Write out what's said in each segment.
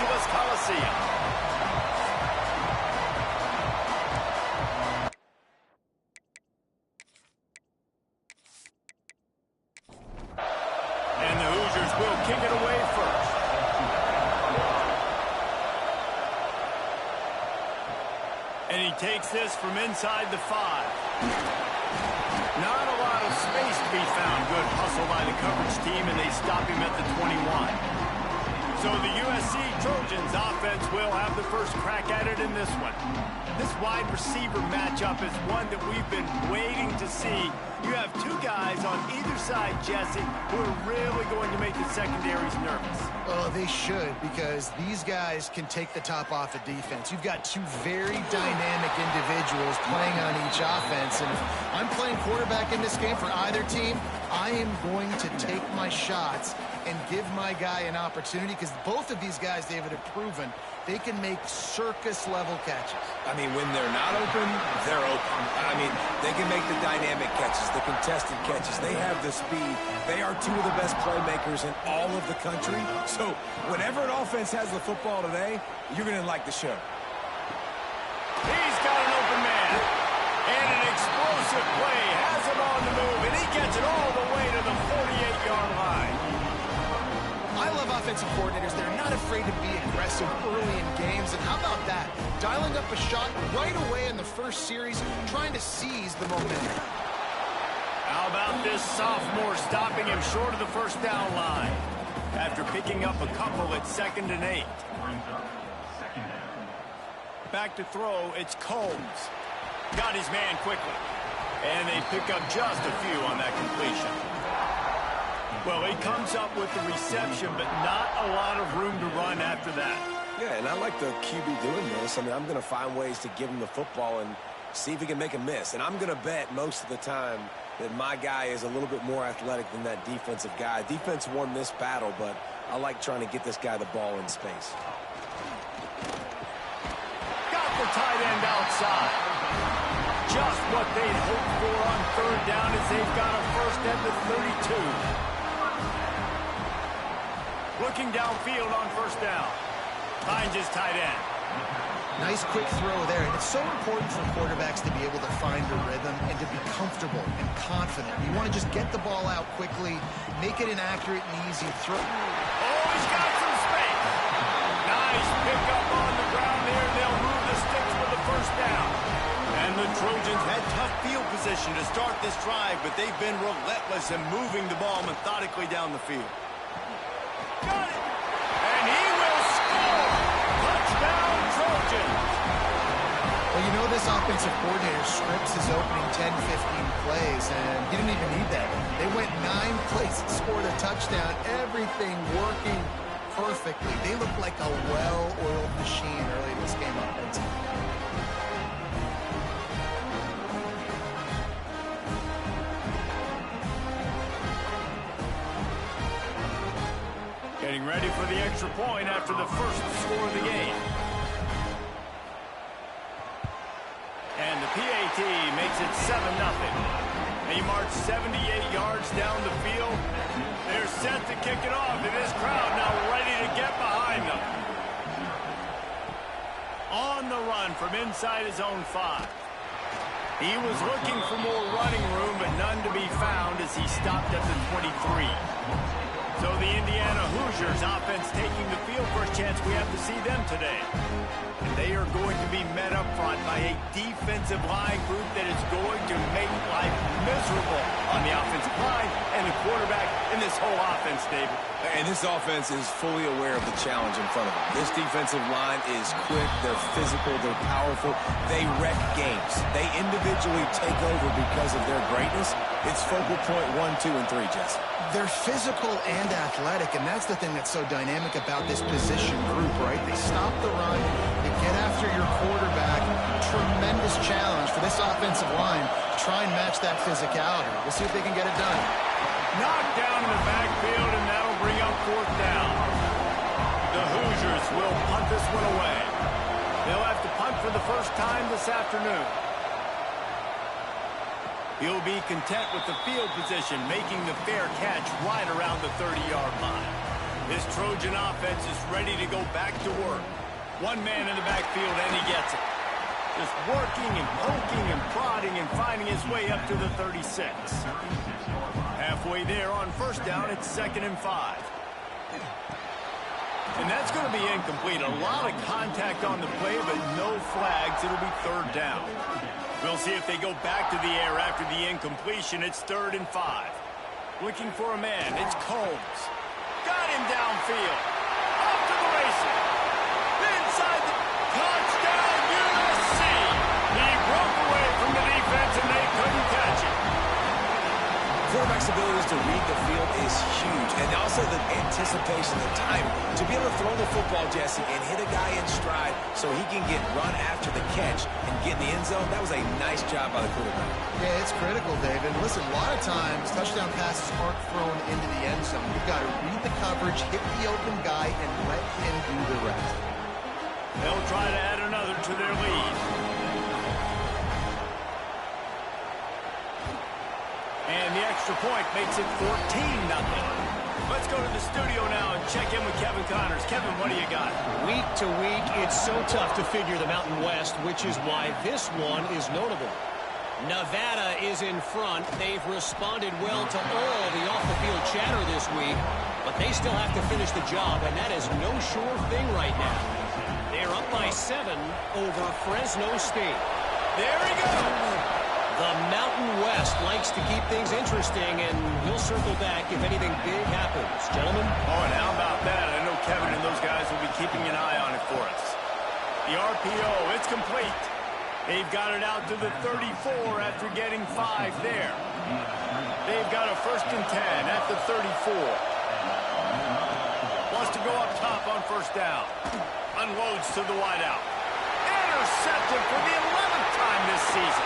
Angeles Coliseum. And the Hoosiers will kick it away first. And he takes this from inside the 5. Not a lot of space to be found. Good hustle by the coverage team, and they stop him at the 21. So the USC Trojans offense will have the first crack at it in this one. This wide receiver matchup is one that we've been waiting to see. You have two guys on either side, Jesse, who are really going to make the secondaries nervous. Oh, they should, because these guys can take the top off of defense. You've got two very dynamic individuals playing on each offense, and if I'm playing quarterback in this game for either team, I am going to take my shots and give my guy an opportunity, because both of these guys, David, have proven they can make circus-level catches. I mean, when they're not open, they're open. I mean, they can make the dynamic catches, the contested catches. They have the speed. They are two of the best playmakers in all of the country. So whenever an offense has the football today, you're going to like the show. He's got an open man. And an explosive play has him on the move, and he gets it all the way to the 48-yard line. I love offensive coordinators. They're not afraid to be aggressive early in games. And how about that? Dialing up a shot right away in the first series, trying to seize the momentum. How about this sophomore stopping him short of the first down line after picking up a couple at 2nd and 8. Back to throw, it's Combs. Got his man quickly. And they pick up just a few on that completion. Well, he comes up with the reception, but not a lot of room to run after that. Yeah, and I like the QB doing this. I mean, I'm going to find ways to give him the football and see if he can make a miss. And I'm going to bet most of the time that my guy is a little bit more athletic than that defensive guy. Defense won this battle, but I like trying to get this guy the ball in space. Got the tight end outside. Just what they'd hoped for on 3rd down as they've got a first at the 32. Looking downfield on 1st down. Finds his tight end. Nice quick throw there. And it's so important for quarterbacks to be able to find a rhythm and to be comfortable and confident. You want to just get the ball out quickly, make it an accurate and easy throw. Oh, he's got some space. Nice pickup on the ground there. They'll move the sticks for the first down. And the Trojans had tough field position to start this drive, but they've been relentless in moving the ball methodically down the field. Got it! And he will score! Touchdown, Trojans! Well, you know this offensive coordinator scripts his opening 10, 15 plays, and he didn't even need that. They went 9 plays and scored a touchdown. Everything working perfectly. They look like a well-oiled machine early in this game offensively. Getting ready for the extra point after the first score of the game. And the PAT makes it 7-0. They march 78 yards down the field. They're set to kick it off, and this crowd now ready to get behind them. On the run from inside his own 5. He was looking for more running room, but none to be found as he stopped at the 23. So the Indiana Hoosiers offense taking the field. First chance we have to see them today. And they are going to be met up front by a defensive line group that is going to make life miserable on the offensive line and the quarterback in this whole offense, David. And this offense is fully aware of the challenge in front of them. This defensive line is quick, they're physical, they're powerful. They wreck games. They individually take over because of their greatness. It's focal point 1, 2, and 3, Jesse. They're physical and athletic, and that's the thing that's so dynamic about this position group, right? They stop the run, they get after your quarterback. Tremendous challenge for this offensive line to try and match that physicality. We'll see if they can get it done. Knocked down in the backfield, and that'll bring up 4th down. The Hoosiers will punt this one away. They'll have to punt for the first time this afternoon. He'll be content with the field position, making the fair catch right around the 30-yard line. This Trojan offense is ready to go back to work. One man in the backfield, and he gets it. Just working and poking and prodding and finding his way up to the 36. Halfway there on first down, it's 2nd and 5. And that's going to be incomplete. A lot of contact on the play, but no flags. It'll be 3rd down. We'll see if they go back to the air after the incompletion. It's 3rd and 5. Looking for a man. It's Combs. Got him downfield. Off to the races. Inside the touchdown, USC. He broke away from the defense, and they couldn't catch it. Quarterback's abilities to read the field is huge, and also the anticipation, the time to be able to throw the football, Jesse, and hit a guy in stride so he can get run after the catch and get in the end zone. That was a nice job by the quarterback. Yeah, it's critical, David. Listen, a lot of times touchdown passes aren't thrown into the end zone. You've got to read the coverage, hit the open guy, and let him do the rest. They'll try to add another to their lead. And the extra point makes it 14-0. Let's go to the studio now and check in with Kevin Connors. Kevin, what do you got? Week to week, it's so tough to figure the Mountain West, which is why this one is notable. Nevada is in front. They've responded well to all the off-the-field chatter this week, but they still have to finish the job, and that is no sure thing right now. They're up by 7 over Fresno State. There he goes. The Mountain West likes to keep things interesting, and he'll circle back if anything big happens. Gentlemen? Oh, and how about that? I know Kevin and those guys will be keeping an eye on it for us. The RPO, it's complete. They've got it out to the 34 after getting 5 there. They've got a 1st and 10 at the 34. Wants to go up top on 1st down. Unloads to the wideout. Intercepted for the 11th time this season.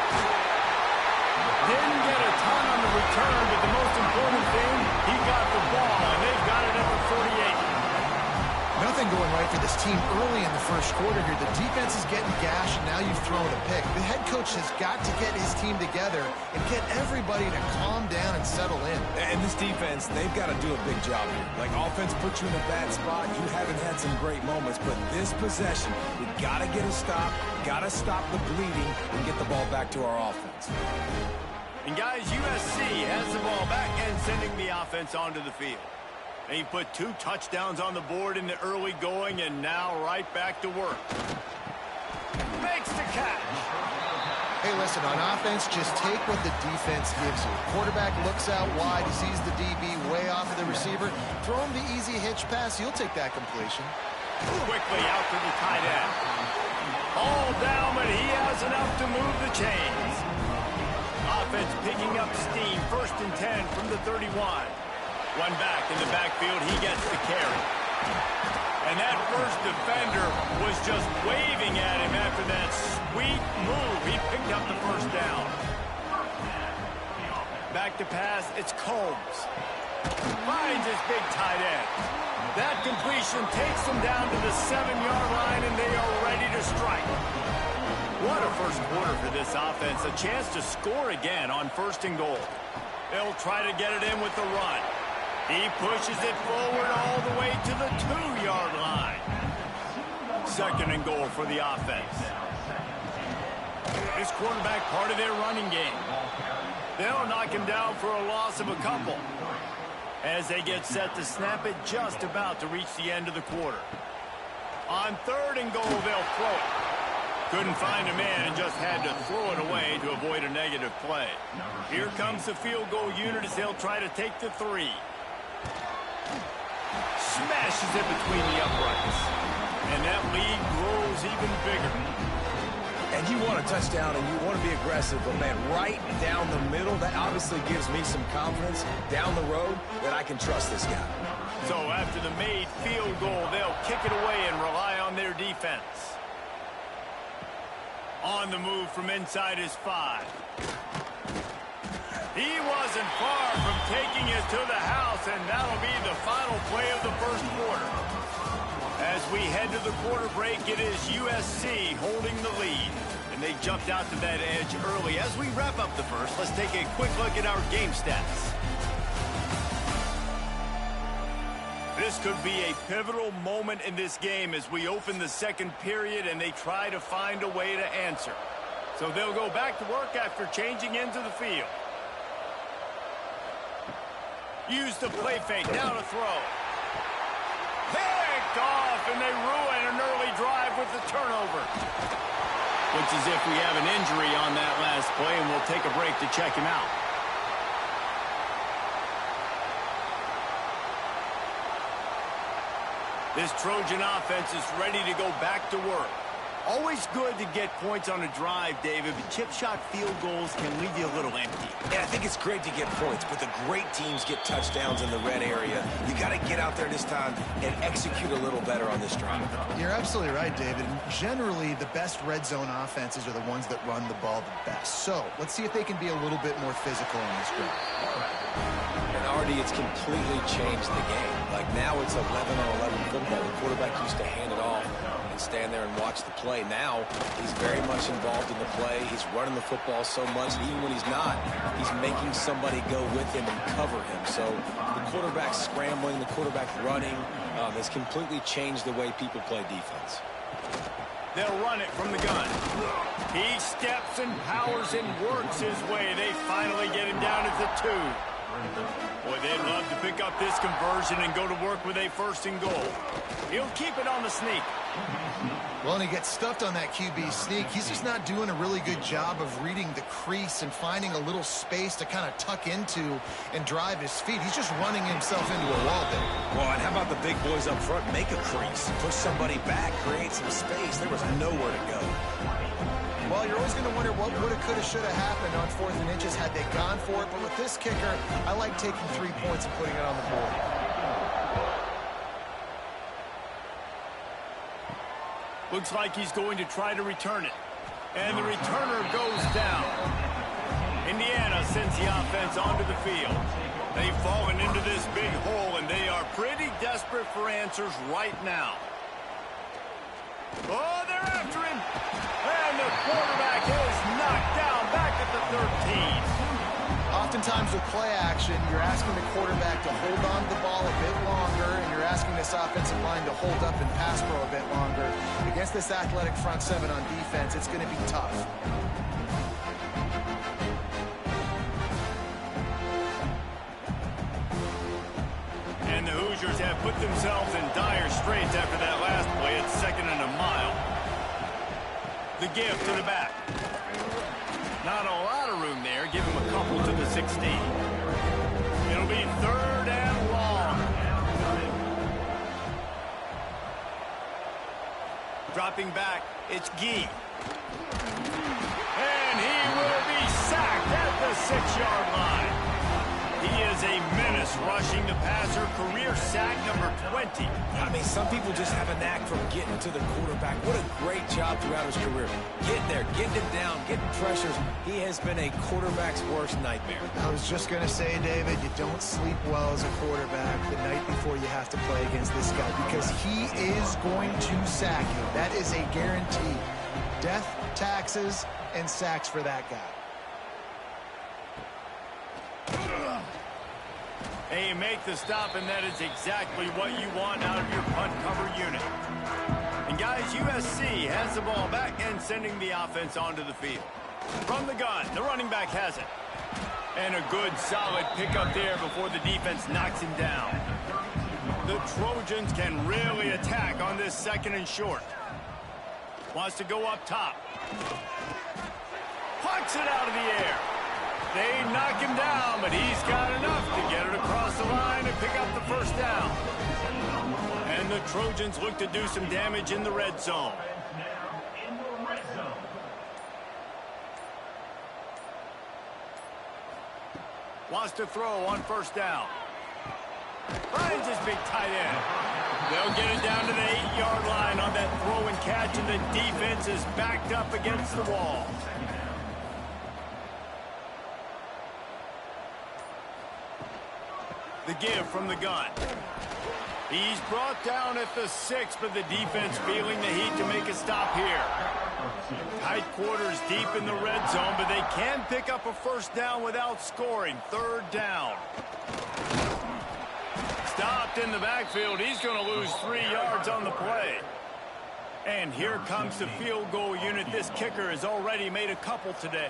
Didn't get a ton on the return, but the most important thing, he got the ball, and they've got it at the 48. Nothing going right for this team early in the first quarter here. The defense is getting gashed, and now you've thrown a pick. The head coach has got to get his team together and get everybody to calm down and settle in. And this defense, they've got to do a big job here. Like, offense puts you in a bad spot. You haven't had some great moments, but this possession, we got to get a stop, got to stop the bleeding, and get the ball back to our offense. And guys, USC has the ball back and sending the offense onto the field. They put 2 touchdowns on the board in the early going, and now right back to work. Makes the catch. Hey, listen, on offense, just take what the defense gives you. Quarterback looks out wide, he sees the DB way off of the receiver. Throw him the easy hitch pass, you'll take that completion. Quickly out to the tight end. All down, but he has enough to move the chains. Offense picking up steam, 1st and 10 from the 31. One back in the backfield, he gets the carry. And that first defender was just waving at him after that sweet move. He picked up the 1st down. Back to pass, it's Combs. Finds his big tight end. That completion takes him down to the 7-yard line, and they are ready to strike. What a first quarter for this offense. A chance to score again on 1st and goal. They'll try to get it in with the run. He pushes it forward all the way to the 2-yard line. 2nd and goal for the offense. This quarterback part of their running game. They'll knock him down for a loss of a couple. As they get set to snap it, just about to reach the end of the quarter. On 3rd and goal, they'll throw it. Couldn't find a man and just had to throw it away to avoid a negative play. Here comes the field goal unit as they'll try to take the 3. Smashes it between the uprights. And that lead grows even bigger. And you want a touchdown and you want to be aggressive, but man, right down the middle, that obviously gives me some confidence down the road that I can trust this guy. So after the made field goal, they'll kick it away and rely on their defense. On the move from inside his 5. He wasn't far from taking it to the house, and that'll be the final play of the first quarter. As we head to the quarter break, it is USC holding the lead. And they jumped out to that edge early. As we wrap up the first, let's take a quick look at our game stats. This could be a pivotal moment in this game as we open the second period and they try to find a way to answer. So they'll go back to work after changing into the field. Use the play fake, now to throw. Picked off, and they ruin an early drive with the turnover. Looks as if we have an injury on that last play, and we'll take a break to check him out. This Trojan offense is ready to go back to work. Always good to get points on a drive, David, but chip shot field goals can leave you a little empty. Yeah, I think it's great to get points, but the great teams get touchdowns in the red area. You got to get out there this time and execute a little better on this drive. You're absolutely right, David. Generally, the best red zone offenses are the ones that run the ball the best. So let's see if they can be a little bit more physical in this drive. And already it's completely changed the game. Like now it's 11-on-11 football. The quarterback used to hand it off and stand there and watch the play. Now he's very much involved in the play. He's running the football so much, and even when he's not, he's making somebody go with him and cover him. So the quarterback scrambling, the quarterback running has completely changed the way people play defense. They'll run it from the gun. He steps and powers and works his way. They finally get him down at the 2. Boy, they'd love to pick up this conversion and go to work with a 1st and goal. He'll keep it on the sneak. Well, and he gets stuffed on that QB sneak. He's just not doing a really good job of reading the crease and finding a little space to kind of tuck into and drive his feet. He's just running himself into a wall there. Well, and how about the big boys up front? Make a crease, push somebody back, create some space. There was nowhere to go. Well, you're always going to wonder what woulda, coulda, shoulda happened on 4th and inches had they gone for it. But with this kicker, I like taking 3 points and putting it on the board. Looks like he's going to try to return it. And the returner goes down. Indiana sends the offense onto the field. They've fallen into this big hole, and they are pretty desperate for answers right now. Oh, they're after him. And the quarterback is knocked down back at the 13. Oftentimes with play action, you're asking the quarterback to hold on to the ball a bit longer, and you're asking this offensive line to hold up and pass pro a bit longer. Against this athletic front 7 on defense, it's going to be tough. And the Hoosiers have put themselves in dire straits after that last play. It's 2nd and a mile. The give to the back. Not a lot of room there. Give him a couple to the 16. It'll be 3rd and long. Dropping back, it's Gee. And he will be sacked at the 6-yard line. He is a menace rushing the passer. Career sack number 20. I mean, some people just have a knack for getting to the quarterback. What a great job throughout his career. Getting there, getting him down, getting pressures. He has been a quarterback's worst nightmare. I was just going to say, David, you don't sleep well as a quarterback the night before you have to play against this guy because he is going to sack you. That is a guarantee. Death, taxes, and sacks for that guy. Hey, you make the stop, and that is exactly what you want out of your punt cover unit. And guys, USC has the ball back and sending the offense onto the field. From the gun, the running back has it. And a good, solid pickup there before the defense knocks him down. The Trojans can really attack on this 2nd and short. Wants to go up top. Punts it out of the air. They knock him down, but he's got enough to get it across the line and pick up the 1st down. And the Trojans look to do some damage in the red zone. Wants to throw on 1st down. Finds his big tight end. They'll get it down to the 8-yard line on that throw and catch, and the defense is backed up against the wall. The give from the gun. He's brought down at the 6, but the defense feeling the heat to make a stop here. Tight quarters deep in the red zone, but they can pick up a 1st down without scoring. 3rd down. Stopped in the backfield. He's going to lose 3 yards on the play. And here comes the field goal unit. This kicker has already made a couple today.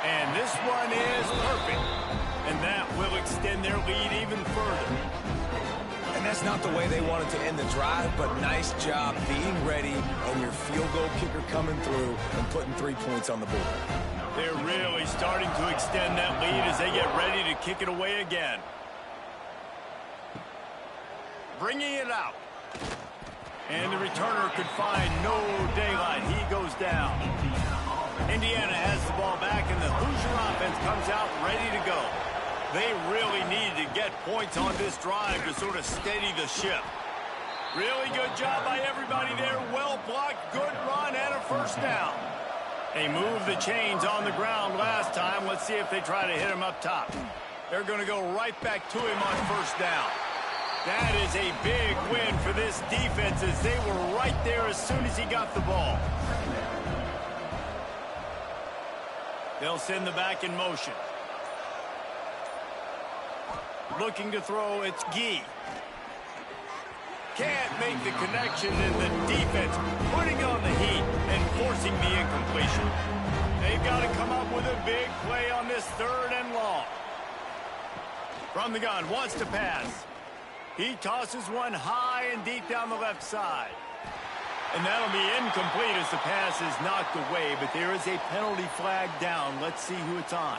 And this one is perfect. And that will extend their lead even further. And that's not the way they wanted to end the drive, but nice job being ready and your field goal kicker coming through and putting 3 points on the board. They're really starting to extend that lead as they get ready to kick it away again. Bringing it out. And the returner could find no daylight. He goes down. Indiana has the ball back, and the Hoosier offense comes out ready to go. They really need to get points on this drive to sort of steady the ship. Really good job by everybody there. Well blocked, good run, and a first down. They moved the chains on the ground last time. Let's see if they try to hit him up top. They're going to go right back to him on first down. That is a big win for this defense as they were right there as soon as he got the ball. They'll send the back in motion. Looking to throw, it's Gee. Can't make the connection, and the defense putting on the heat and forcing the incompletion. They've got to come up with a big play on this 3rd and long. From the gun, wants to pass. He tosses one high and deep down the left side. And that'll be incomplete as the pass is knocked away, but there is a penalty flag down. Let's see who it's on.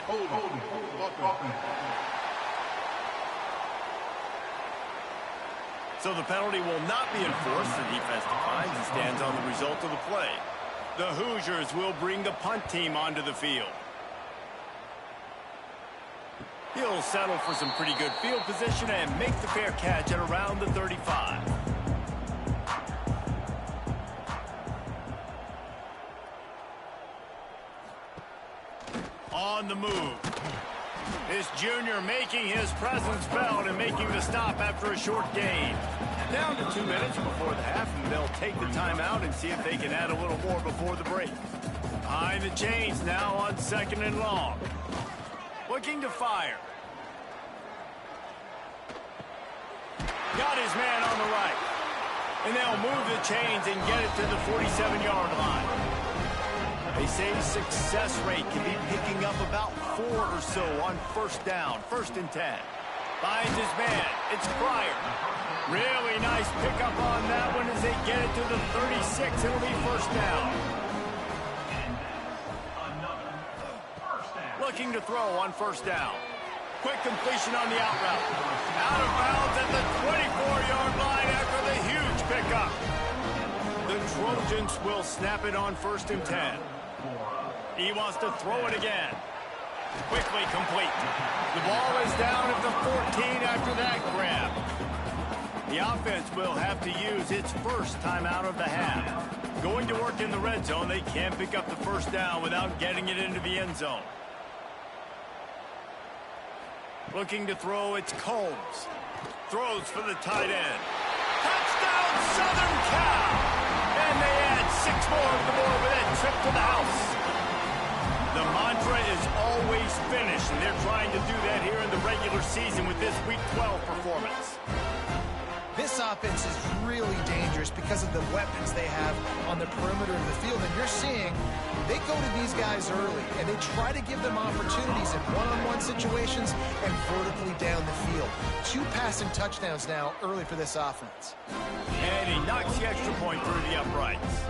So the penalty will not be enforced. The defense declines and stands on the result of the play. The Hoosiers will bring the punt team onto the field. He'll settle for some pretty good field position and make the fair catch at around the 35. On the move. This junior making his presence felt and making the stop after a short gain. Down to 2 minutes before the half, and they'll take the timeout and see if they can add a little more before the break. Behind the chains now on 2nd and long. Looking to fire. Got his man on the right. And they'll move the chains and get it to the 47-yard line. They say success rate can be picking up about 4 or so on first down, 1st and 10. Finds his man. It's Pryor. Really nice pickup on that one as they get it to the 36. It'll be first down. Looking to throw on first down. Quick completion on the out route. Out of bounds at the 24-yard line after the huge pickup. The Trojans will snap it on 1st and 10. He wants to throw it again. Quickly complete. The ball is down at the 14 after that grab. The offense will have to use its first timeout of the half. Going to work in the red zone, they can't pick up the first down without getting it into the end zone. Looking to throw, it's Combs. Throws for the tight end. Touchdown, Southern Cal! And they add 6 more to the board with that trip to the house. The mantra is always finish, and they're trying to do that here in the regular season with this Week 12 performance. This offense is really dangerous because of the weapons they have on the perimeter of the field. And you're seeing they go to these guys early, and they try to give them opportunities in one-on-one situations and vertically down the field. 2 passing touchdowns now early for this offense. And he knocks the extra point through the uprights.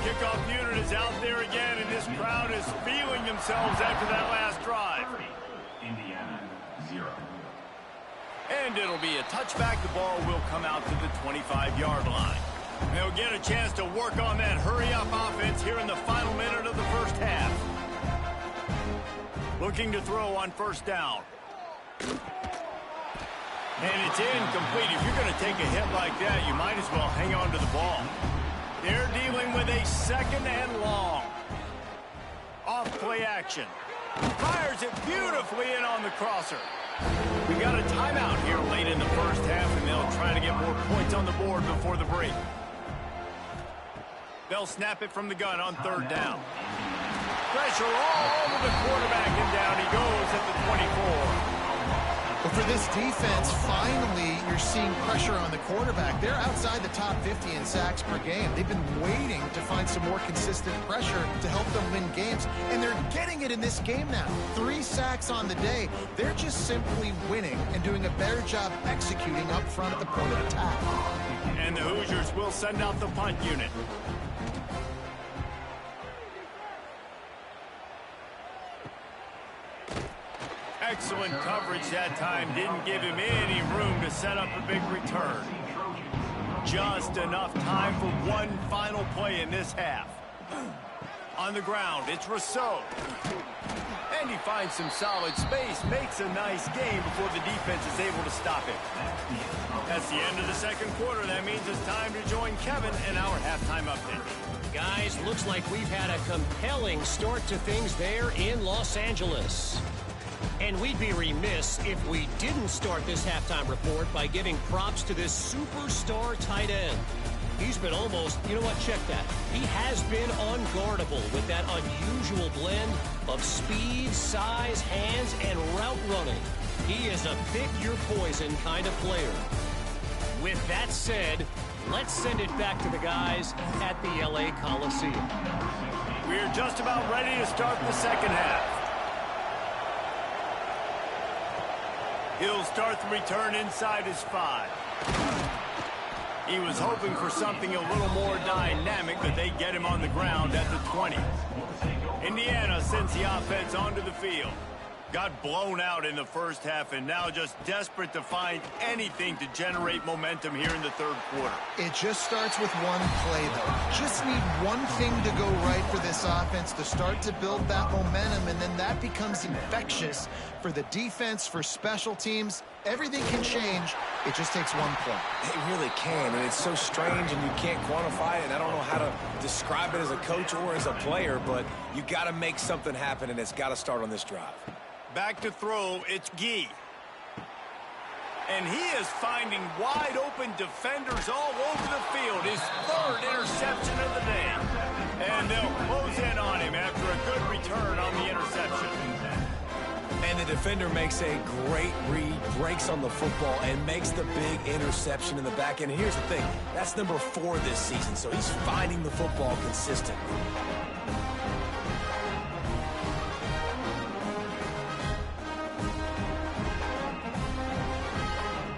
Kickoff unit is out there again, and this crowd is feeling themselves after that last drive. Indiana, 0. And it'll be a touchback. The ball will come out to the 25-yard line. They'll get a chance to work on that hurry-up offense here in the final minute of the first half. Looking to throw on first down. And it's incomplete. If you're going to take a hit like that, you might as well hang on to the ball. They're dealing with a 2nd and long. Off play action. Fires it beautifully in on the crosser. We got a timeout here late in the first half, and they'll try to get more points on the board before the break. They'll snap it from the gun on 3rd down. Pressure all over the quarterback, and down he goes at the 24. Well, for this defense, finally, you're seeing pressure on the quarterback. They're outside the top 50 in sacks per game. They've been waiting to find some more consistent pressure to help them win games, and they're getting it in this game now. 3 sacks on the day. They're just simply winning and doing a better job executing up front at the point of attack. And the Hoosiers will send out the punt unit. Excellent coverage that time. Didn't give him any room to set up a big return. Just enough time for one final play in this half. On the ground, it's Rousseau. And he finds some solid space, makes a nice game before the defense is able to stop him. That's the end of the second quarter. That means it's time to join Kevin in our halftime update. Guys, looks like we've had a compelling start to things there in Los Angeles. And we'd be remiss if we didn't start this halftime report by giving props to this superstar tight end. He's been almost, you know what, check that. He has been unguardable with that unusual blend of speed, size, hands, and route running. He is a pick-your-poison kind of player. With that said, let's send it back to the guys at the LA Coliseum. We're just about ready to start the second half. He'll start the return inside his 5. He was hoping for something a little more dynamic, but they get him on the ground at the 20. Indiana sends the offense onto the field. Got blown out in the first half and now just desperate to find anything to generate momentum here in the third quarter. It just starts with one play, though. Just need one thing to go right for this offense to start to build that momentum, and then that becomes infectious for the defense, for special teams. Everything can change. It just takes one play. It really can, and it's so strange, and you can't quantify it, and I don't know how to describe it as a coach or as a player, but you got to make something happen, and it's got to start on this drive. Back to throw, it's Gee. And he is finding wide-open defenders all over the field. His 3rd interception of the day. And they'll close in on him after a good return on the interception. And the defender makes a great read, breaks on the football, and makes the big interception in the back end. And here's the thing, that's number 4 this season, so he's finding the football consistently.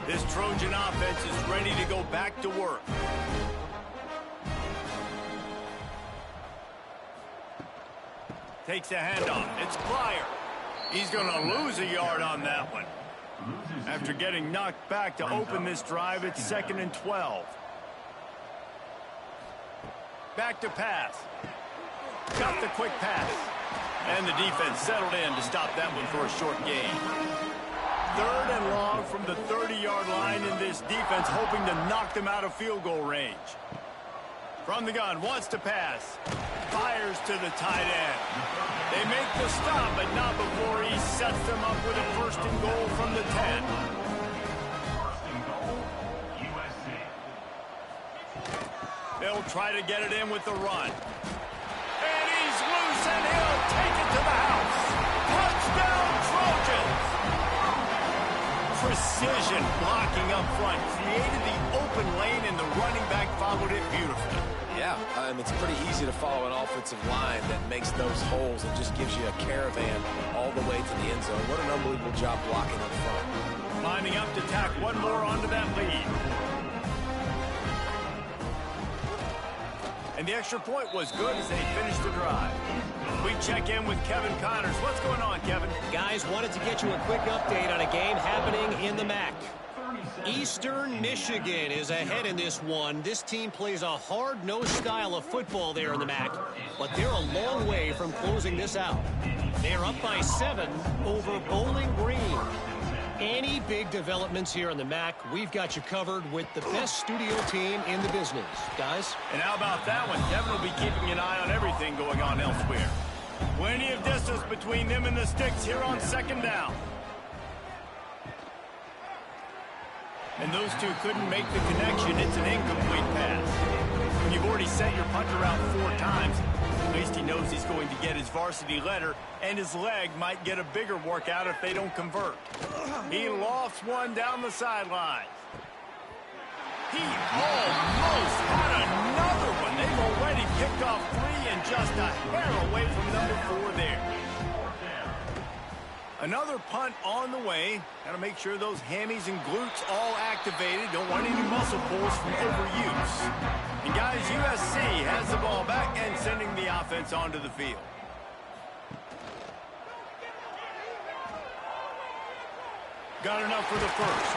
This Trojan offense is ready to go back to work. Takes a handoff. It's Pryor. He's going to lose a yard on that one. After getting knocked back to open this drive, it's 2nd and 12. Back to pass. Got the quick pass. And the defense settled in to stop that one for a short gain. 3rd and long from the 30-yard line, in this defense hoping to knock them out of field goal range. From the gun, wants to pass. Fires to the tight end. They make the stop, but not before he sets them up with a 1st and goal from the 10. 1st and goal, USC. They'll try to get it in with the run. And he's loose, and he'll take it to the house. Touchdown, Trojans! Precision blocking up front, created the open lane, and the running back followed it beautifully. Yeah, it's pretty easy to follow an offensive line that makes those holes and just gives you a caravan all the way to the end zone. What an unbelievable job blocking up front. Lining up to tack one more onto that lead. And the extra point was good as they finished the drive. We check in with Kevin Connors. What's going on, Kevin? Guys, wanted to get you a quick update on a game happening in the MAC. Eastern Michigan is ahead in this one. This team plays a hard-nosed style of football there in the MAC, but they're a long way from closing this out. They're up by 7 over Bowling Green. Any big developments here in the MAC, we've got you covered with the best studio team in the business. Guys? And how about that one? Kevin will be keeping an eye on everything going on elsewhere. Plenty of distance between them and the sticks here on 2nd down. And those two couldn't make the connection. It's an incomplete pass. When you've already sent your punter out 4 times, the least he knows he's going to get his varsity letter, and his leg might get a bigger workout if they don't convert. He lofts one down the sideline. He almost had another one. They've already picked off 3 and just a hair away from number 4 there. Another punt on the way. Got to make sure those hammies and glutes all activated. Don't want any muscle pulls from overuse. And guys, USC has the ball back and sending the offense onto the field. Got enough for the first.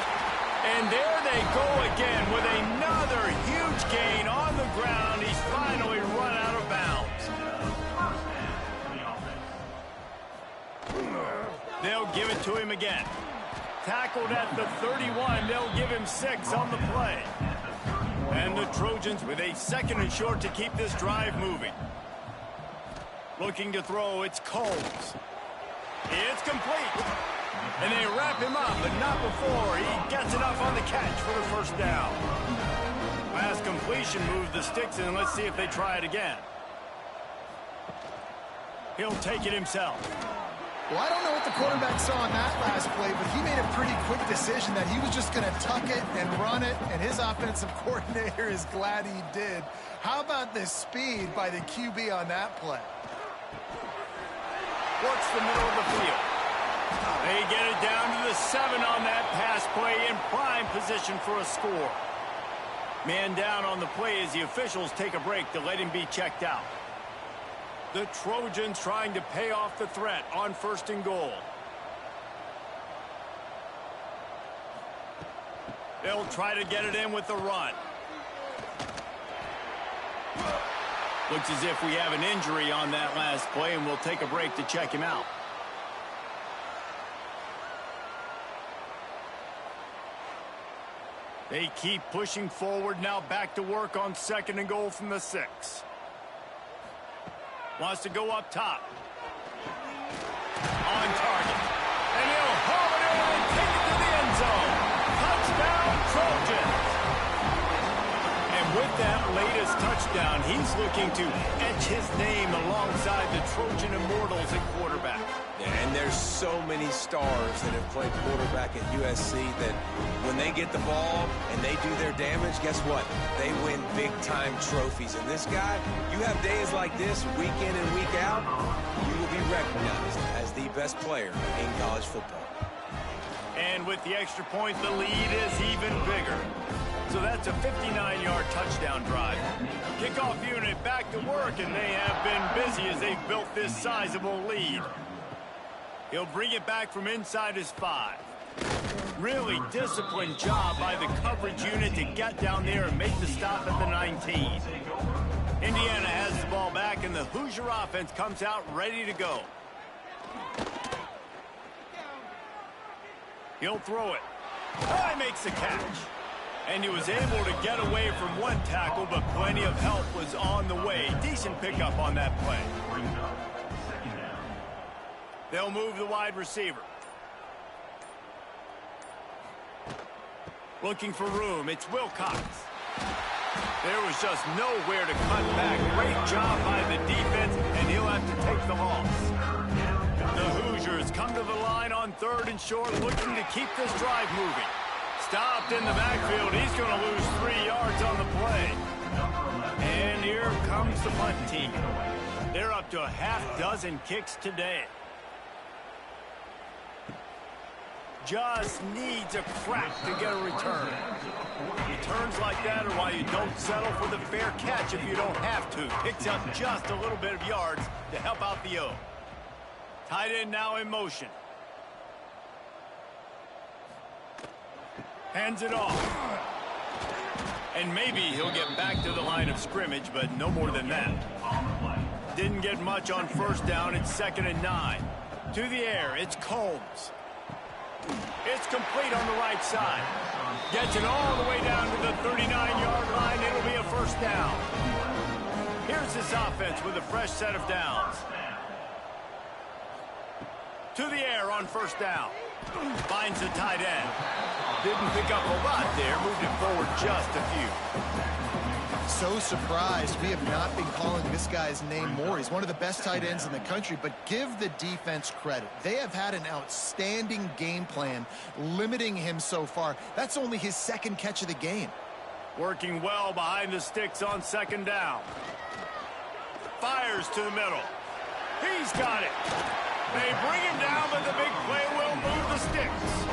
And there they go again with another huge gain on the ground. He's finally run out of bounds. They'll give it to him again. Tackled at the 31. They'll give him 6 on the play. And the Trojans with a 2nd and short to keep this drive moving. Looking to throw, it's Combs. It's complete. And they wrap him up, but not before he gets enough on the catch for the first down. Last completion moved the sticks in. Let's see if they try it again. He'll take it himself. Well, I don't know what the quarterback saw on that last play, but he made a pretty quick decision that he was just going to tuck it and run it, and his offensive coordinator is glad he did. How about the speed by the QB on that play? Works the middle of the field. They get it down to the 7 on that pass play in prime position for a score. Man down on the play as the officials take a break to let him be checked out. The Trojans trying to pay off the threat on 1st and goal. They'll try to get it in with the run. Looks as if we have an injury on that last play, and we'll take a break to check him out. They keep pushing forward, now back to work on 2nd and goal from the 6. Wants to go up top. On target. And he'll haul it in and take it to the end zone. Touchdown, Trojans. And with that latest touchdown, he's looking to etch his name alongside the Trojan Immortals at quarterback. And there's so many stars that have played quarterback at USC that when they get the ball and they do their damage, guess what? They win big-time trophies. And this guy, you have days like this, week in and week out, you will be recognized as the best player in college football. And with the extra point, the lead is even bigger. So that's a 59-yard touchdown drive. Kickoff unit back to work, and they have been busy as they've built this sizable lead. He'll bring it back from inside his 5. Really disciplined job by the coverage unit to get down there and make the stop at the 19. Indiana has the ball back, and the Hoosier offense comes out ready to go. He'll throw it. Oh, he makes the catch. And he was able to get away from one tackle, but plenty of help was on the way. Decent pickup on that play. They'll move the wide receiver. Looking for room. It's Wilcox. There was just nowhere to cut back. Great job by the defense, and he'll have to take the loss. The Hoosiers come to the line on 3rd and short, looking to keep this drive moving. Stopped in the backfield. He's going to lose 3 yards on the play. And here comes the punt team. They're up to a half-dozen kicks today. Just needs a crack to get a return. Returns like that are why you don't settle for the fair catch if you don't have to. Picks up just a little bit of yards to help out the O. Tight end now in motion. Hands it off. And maybe he'll get back to the line of scrimmage, but no more than that. Didn't get much on 1st down. It's 2nd and 9. To the air, it's Combs. It's complete on the right side. Gets it all the way down to the 39-yard line. It'll be a 1st down. Here's this offense with a fresh set of downs. To the air on 1st down. Finds the tight end. Didn't pick up a lot there. Moved it forward just a few. so surprised we have not been calling this guy's name more. He's one of the best tight ends in the country, but give the defense credit. They have had an outstanding game plan limiting him so far. That's only his second catch of the game. Working well behind the sticks on second down. Fires to the middle. He's got it. They bring him down, but the big play will move the sticks.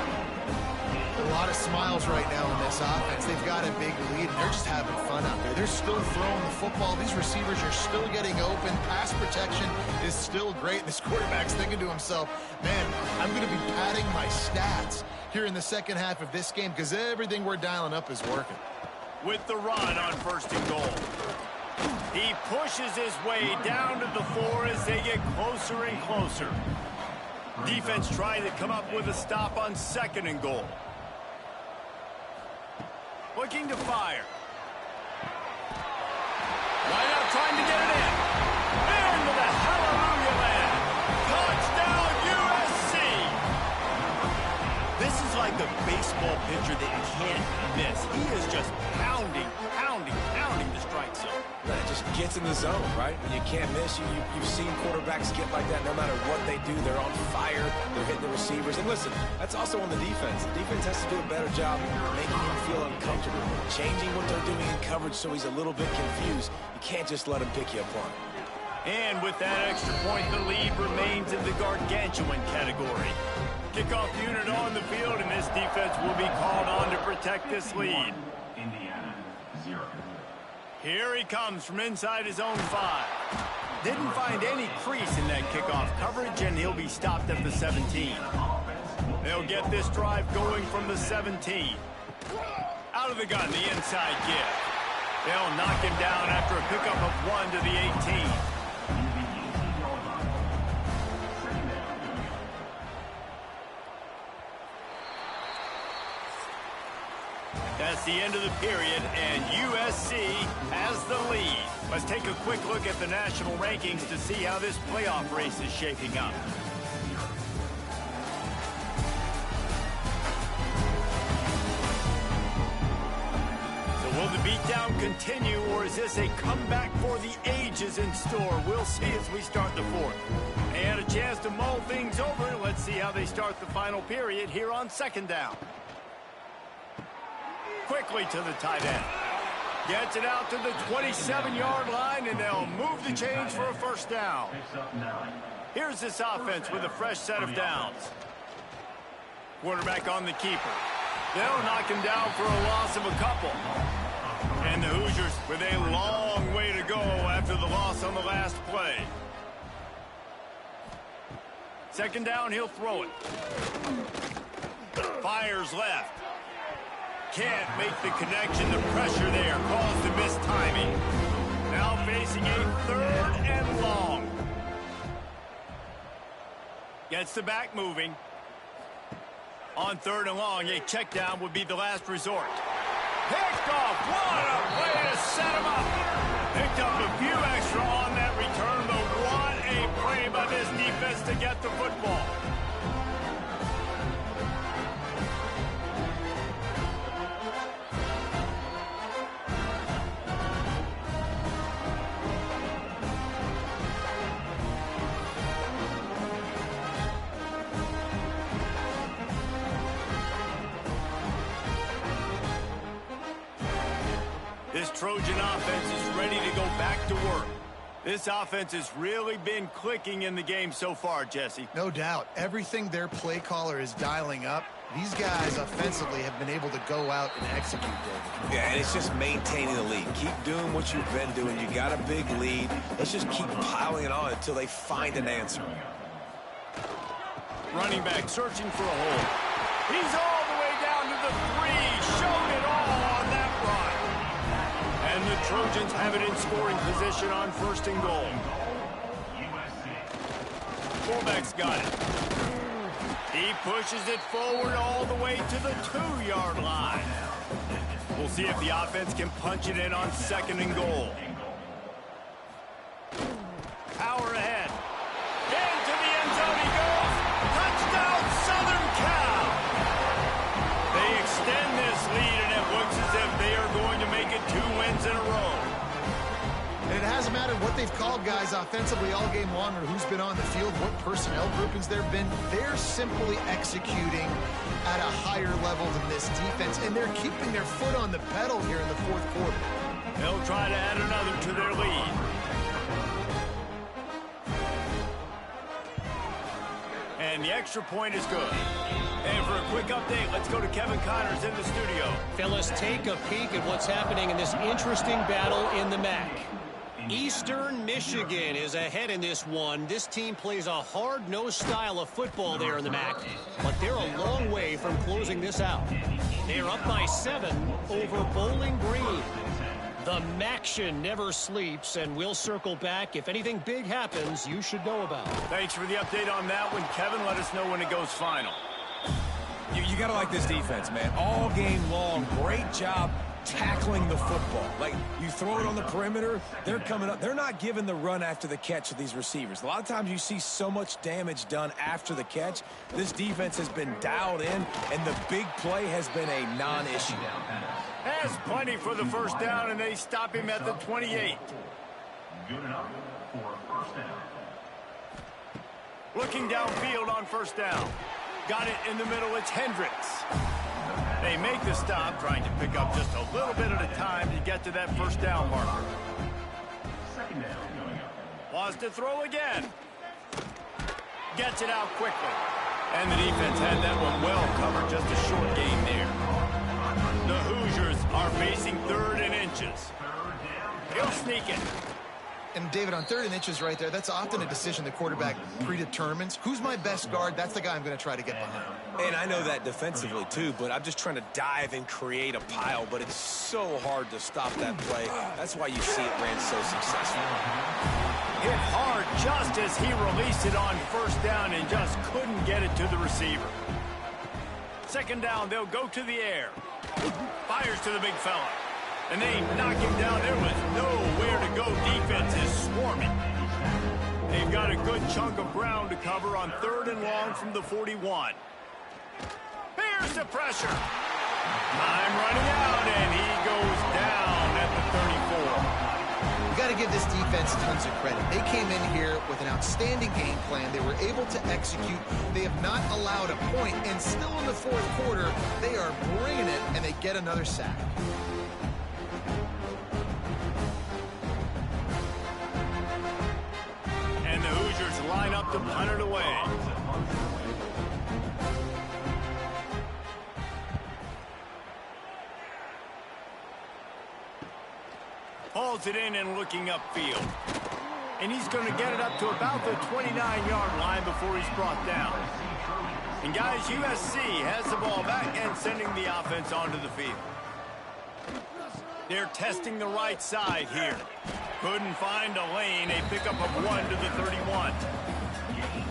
A lot of smiles right now in this offense. They've got a big lead, and they're just having fun out there. They're still throwing the football. These receivers are still getting open. Pass protection is still great. This quarterback's thinking to himself, man, I'm going to be padding my stats here in the second half of this game because everything we're dialing up is working. With the run on first and goal. He pushes his way down to the floor as they get closer and closer. Defense trying to come up with a stop on second and goal. Looking to fire. Right out trying to get it in. Into the hallelujah land. Touchdown USC. This is like a baseball pitcher that you can't miss. He is just pounding the strike zone. It just gets in the zone, right? When you can't miss, you've seen quarterbacks get like that no matter what they do. They're on fire. They're hitting the receivers. And listen, that's also on the defense. The defense has to do a better job making him feel uncomfortable, changing what they're doing in coverage so he's a little bit confused. You can't just let him pick you apart. And with that extra point, the lead remains in the gargantuan category. Kickoff unit on the field, and this defense will be called on to protect this lead. Indiana, 0. Here he comes from inside his own 5. Didn't find any crease in that kickoff coverage, and he'll be stopped at the 17. They'll get this drive going from the 17. Out of the gun, the inside give. They'll knock him down after a pickup of 1 to the 18. That's the end of the period, and USC has the lead. Let's take a quick look at the national rankings to see how this playoff race is shaping up. So will the beatdown continue, or is this a comeback for the ages in store? We'll see as we start the fourth. They had a chance to mull things over. Let's see how they start the final period here on second down. Quickly to the tight end. Gets it out to the 27-yard line, and they'll move the chains for a first down. Here's this offense with a fresh set of downs. Quarterback on the keeper. They'll knock him down for a loss of a couple. And the Hoosiers with a long way to go after the loss on the last play. Second down, he'll throw it. Fires left. Can't make the connection. The pressure there caused the missed timing. Now facing a third and long. Gets the back moving. On third and long, a check down would be the last resort. Picked off. What a play to set him up. Picked up a few extra on that return, but what a play by this defense to get the football. This Trojan offense is ready to go back to work. This offense has really been clicking in the game so far, Jesse. No doubt. Everything their play caller is dialing up, these guys offensively have been able to go out and execute, David. Yeah, and it's just maintaining the lead. Keep doing what you've been doing. You got a big lead. Let's just keep piling it on until they find an answer. Running back searching for a hole. He's all the way down to the 3. Showed it all on that run. And the Trojans have it in scoring position on first and goal. Fullback's got it. He pushes it forward all the way to the 2-yard line. We'll see if the offense can punch it in on second and goal. Power ahead. Into the end zone he goes. Touchdown, Southern Cal. They extend this lead, and it looks as if they are going to make it 2 wins in a row. matter what they've called guys offensively all game long or who's been on the field, what personnel groupings there have been, they're simply executing at a higher level than this defense, and they're keeping their foot on the pedal here in the fourth quarter. They'll try to add another to their lead. And the extra point is good. And for a quick update, let's go to Kevin Connors in the studio. Fellas, take a peek at what's happening in this interesting battle in the MAC. Eastern Michigan is ahead in this one. This team plays a hard-nosed style of football there in the MAC, but they're a long way from closing this out. They're up by 7 over Bowling Green. The MACtion never sleeps, and we'll circle back. If anything big happens, you should know about it. Thanks for the update on that one, Kevin. Let us know when it goes final. You got to like this defense, man. All game long, great job tackling the football. Like, you throw it on the perimeter, they're coming up. They're not giving the run after the catch of these receivers. A lot of times you see so much damage done after the catch. This defense has been dialed in, and the big play has been a non-issue. Has plenty for the first down, and they stop him at the 28. Good enough for first down. Looking downfield on first down. Got it in the middle. It's Hendricks. They make the stop, trying to pick up just a little bit at a time to get to that first down marker. Second down going up. Wants to throw again. Gets it out quickly. And the defense had that one well covered. Just a short gain there. The Hoosiers are facing 3rd and inches. He'll sneak it. And, David, on 3rd and inches right there, that's often a decision the quarterback predetermines. Who's my best guard? That's the guy I'm going to try to get behind. And I know that defensively, too, but I'm just trying to dive and create a pile, but it's so hard to stop that play. That's why you see it ran so successful. Hit hard just as he released it on first down and just couldn't get it to the receiver. Second down, they'll go to the air. Fires to the big fella. And they knock him down. There was nowhere to go. Defense is swarming. They've got a good chunk of ground to cover on 3rd and long from the 41. Here's the pressure. Time running out, and he goes down at the 34. You got to give this defense tons of credit. They came in here with an outstanding game plan. They were able to execute. They have not allowed a point, and still in the fourth quarter, they are bringing it, and they get another sack. And the Hoosiers line up to punt it away. Hauls it in and looking upfield. And he's going to get it up to about the 29-yard line before he's brought down. And guys, USC has the ball back and sending the offense onto the field. They're testing the right side here. Couldn't find a lane. A pickup of 1 to the 31.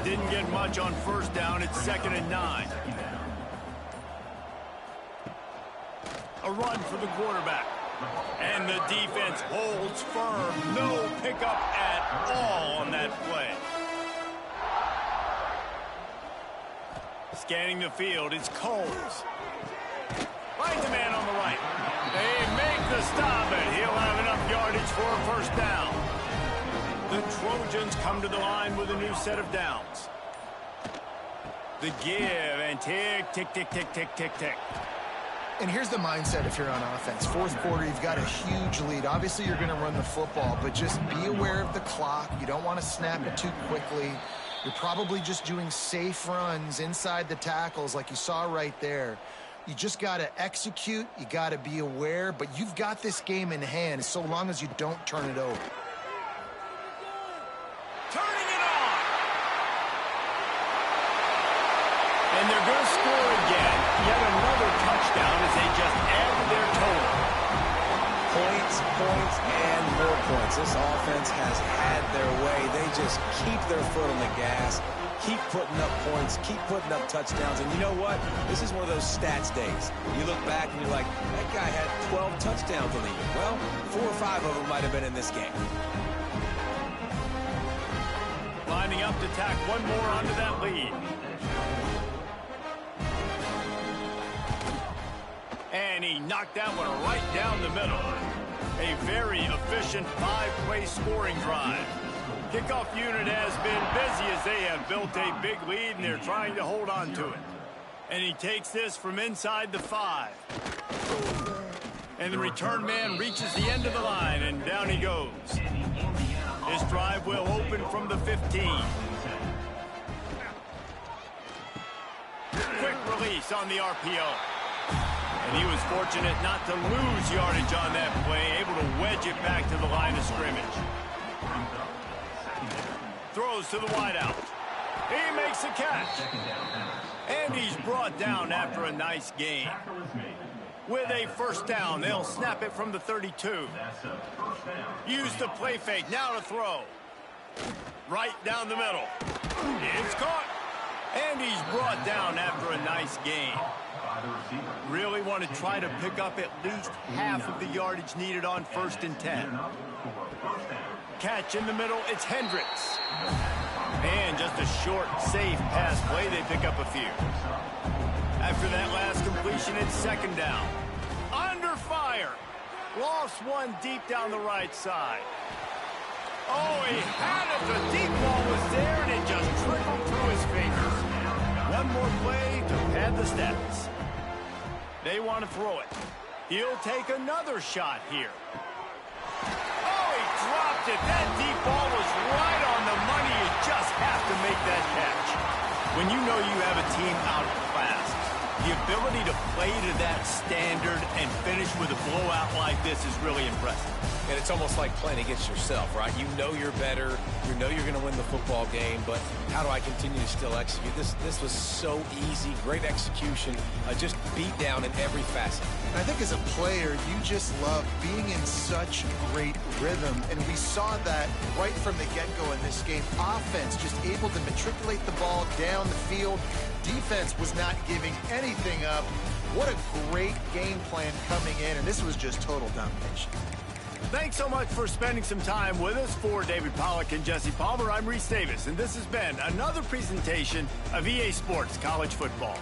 Didn't get much on first down. It's 2nd and 9. A run for the quarterback. And the defense holds firm. No pickup at all on that play. Scanning the field, it's Coles. Finds a man on the right. They make the stop, and he'll have enough yardage for a first down. The Trojans come to the line with a new set of downs. The give, and tick, tick, tick, tick, tick, tick, tick. And here's the mindset if you're on offense. Fourth quarter, you've got a huge lead. Obviously, you're going to run the football, but just be aware of the clock. You don't want to snap it too quickly. You're probably just doing safe runs inside the tackles like you saw right there. You just got to execute. You got to be aware, but you've got this game in hand so long as you don't turn it over. Turning it on! And they're going to score again. Yet another touchdown as they just add to their total. Points, points, and more points. This offense has had their way. They just keep their foot on the gas, keep putting up points, keep putting up touchdowns. And you know what? This is one of those stats days. You look back and you're like, that guy had 12 touchdowns on the year. Well, 4 or 5 of them might have been in this game. Lining up to tack one more onto that lead. And he knocked that one right down the middle. A very efficient efficient 5-play scoring drive. Kickoff unit has been busy as they have built a big lead, and they're trying to hold on to it. And he takes this from inside the 5. And the return man reaches the end of the line, and down he goes. This drive will open from the 15. Quick release on the RPO. And he was fortunate not to lose yardage on that play, able to wedge it back to the line of scrimmage. Throws to the wideout. He makes a catch. And he's brought down after a nice gain. With a first down, they'll snap it from the 32. Use the play fake, now to throw. Right down the middle. It's caught. And he's brought down after a nice gain. Really want to try to pick up at least half of the yardage needed on 1st and 10. Catch in the middle, it's Hendricks. And just a short, safe pass play, they pick up a few. After that last completion, it's 2nd down. Under fire. Lost one deep down the right side. Oh, he had it. The deep ball was there, and it just trickled through his fingers. One more play to pad the stats. They want to throw it. He'll take another shot here. Oh, he dropped it. That deep ball was right on the money. You just have to make that catch. When you know you have a team outclassed, the ability to play to that standard and finish with a blowout like this is really impressive. And it's almost like playing against yourself, right? You know you're better. You know you're going to win the football game, but how do I continue to still execute? This was so easy. Great execution. Just beat down in every facet. And I think as a player, you just love being in such great rhythm. And we saw that right from the get-go in this game. Offense just able to matriculate the ball down the field. Defense was not giving anything up. What a great game plan coming in, and this was just total domination. Thanks so much for spending some time with us. For David Pollack and Jesse Palmer, I'm Reese Davis, and this has been another presentation of EA Sports College Football.